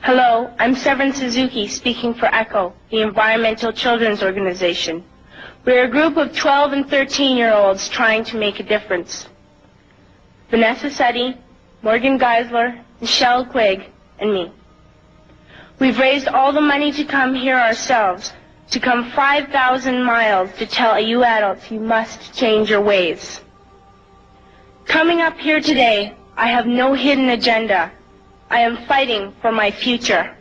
Hello, I'm Severn Suzuki speaking for ECHO, the Environmental Children's Organization. We're a group of 12 and 13-year-olds trying to make a difference. Vanessa Seti, Morgan Geisler, Michelle Quigg, and me. We've raised all the money to come here ourselves, to come 5,000 miles to tell you adults you must change your ways. Coming up here today, I have no hidden agenda. I am fighting for my future.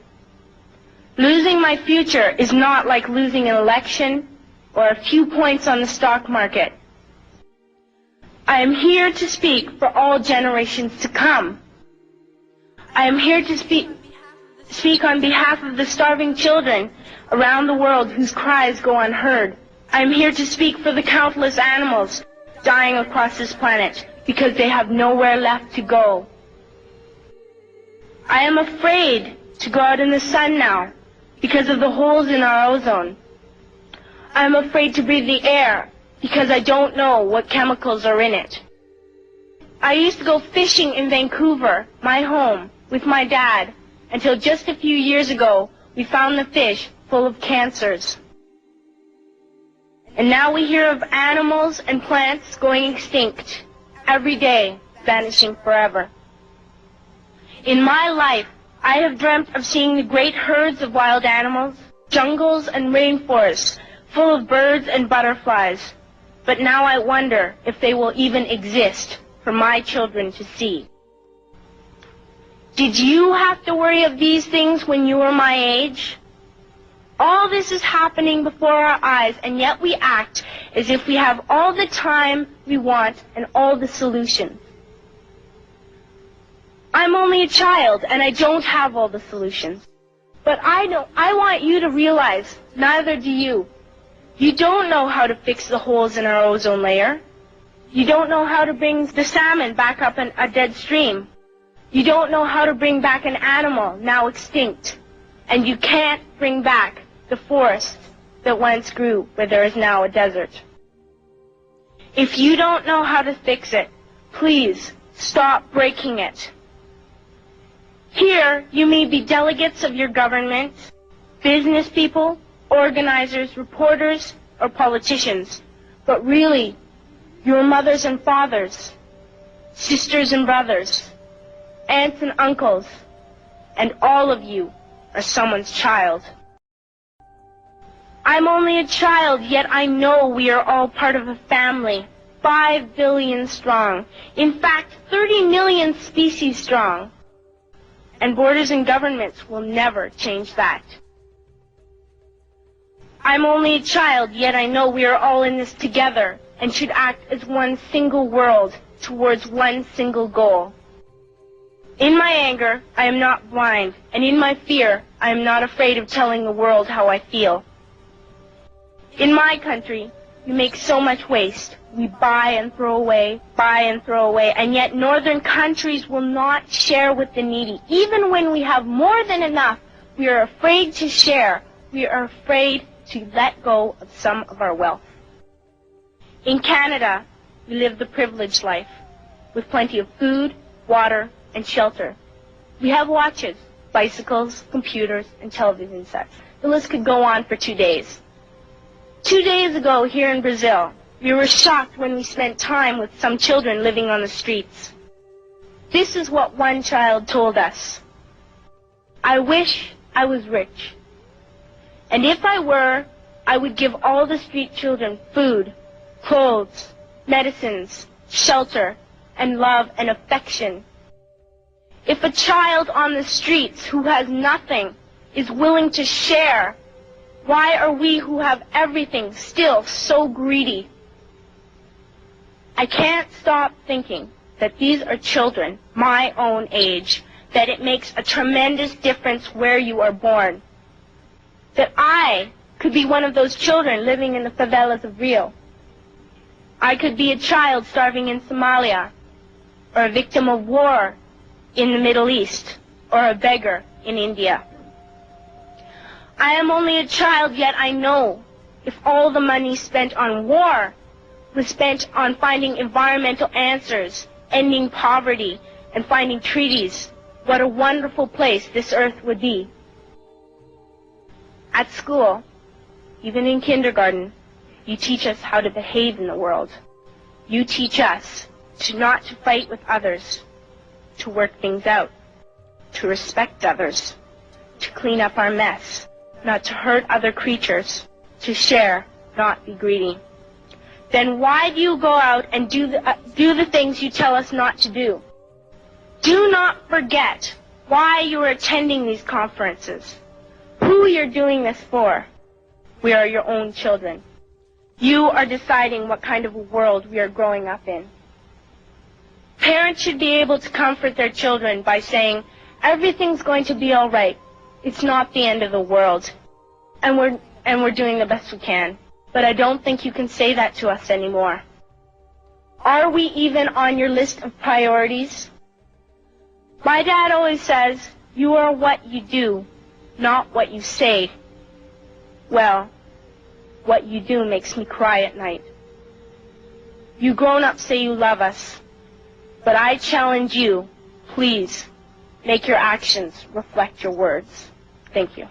Losing my future is not like losing an election or a few points on the stock market. I am here to speak for all generations to come. I am here to speak on behalf of the starving children around the world whose cries go unheard. I am here to speak for the countless animals dying across this planet because they have nowhere left to go. I am afraid to go out in the sun now because of the holes in our ozone. I am afraid to breathe the air because I don't know what chemicals are in it. I used to go fishing in Vancouver, my home, with my dad, until just a few years ago we found the fish full of cancers. And now we hear of animals and plants going extinct, every day vanishing forever. In my life, I have dreamt of seeing the great herds of wild animals, jungles and rainforests full of birds and butterflies. But now I wonder if they will even exist for my children to see. Did you have to worry of these things when you were my age? All this is happening before our eyes, and yet we act as if we have all the time we want and all the solutions. I'm only a child, and I don't have all the solutions. But I want you to realize, neither do you. You don't know how to fix the holes in our ozone layer. You don't know how to bring the salmon back up in a dead stream. You don't know how to bring back an animal now extinct. And you can't bring back the forest that once grew where there is now a desert. If you don't know how to fix it, please stop breaking it. Here, you may be delegates of your government, business people, organizers, reporters, or politicians, but really, your mothers and fathers, sisters and brothers, aunts and uncles, and all of you are someone's child. I'm only a child, yet I know we are all part of a family, 5 billion strong, in fact, 30 million species strong. And borders and governments will never change that. I'm only a child, yet I know we are all in this together and should act as one single world towards one single goal. In my anger, I am not blind, and in my fear, I am not afraid of telling the world how I feel. In my country, we make so much waste. We buy and throw away, and yet northern countries will not share with the needy. Even when we have more than enough, we are afraid to share. We are afraid to let go of some of our wealth. In Canada, we live the privileged life, with plenty of food, water, and shelter. We have watches, bicycles, computers, and television sets. The list could go on for 2 days. 2 days ago, here in Brazil, we were shocked when we spent time with some children living on the streets. This is what one child told us. I wish I was rich. And if I were, I would give all the street children food, clothes, medicines, shelter, and love and affection. If a child on the streets who has nothing is willing to share, why are we who have everything still so greedy? I can't stop thinking that these are children my own age, that it makes a tremendous difference where you are born. That I could be one of those children living in the favelas of Rio. I could be a child starving in Somalia, or a victim of war in the Middle East, or a beggar in India. I am only a child, yet I know if all the money spent on war was spent on finding environmental answers, ending poverty, and finding treaties what a wonderful place this earth would be. At school, even in kindergarten, you teach us how to behave in the world. You teach us not to fight with others, to work things out, to respect others, to clean up our mess, not to hurt other creatures, to share, not be greedy. Then why do you go out and do the things you tell us not to do? Do not forget why you are attending these conferences, who you're doing this for. We are your own children. You are deciding what kind of a world we are growing up in. Parents should be able to comfort their children by saying, everything's going to be all right. It's not the end of the world. And we're doing the best we can. But I don't think you can say that to us anymore. Are we even on your list of priorities? My dad always says, you are what you do, not what you say. Well, what you do makes me cry at night. You grown-ups say you love us, but I challenge you, please, make your actions reflect your words. Thank you.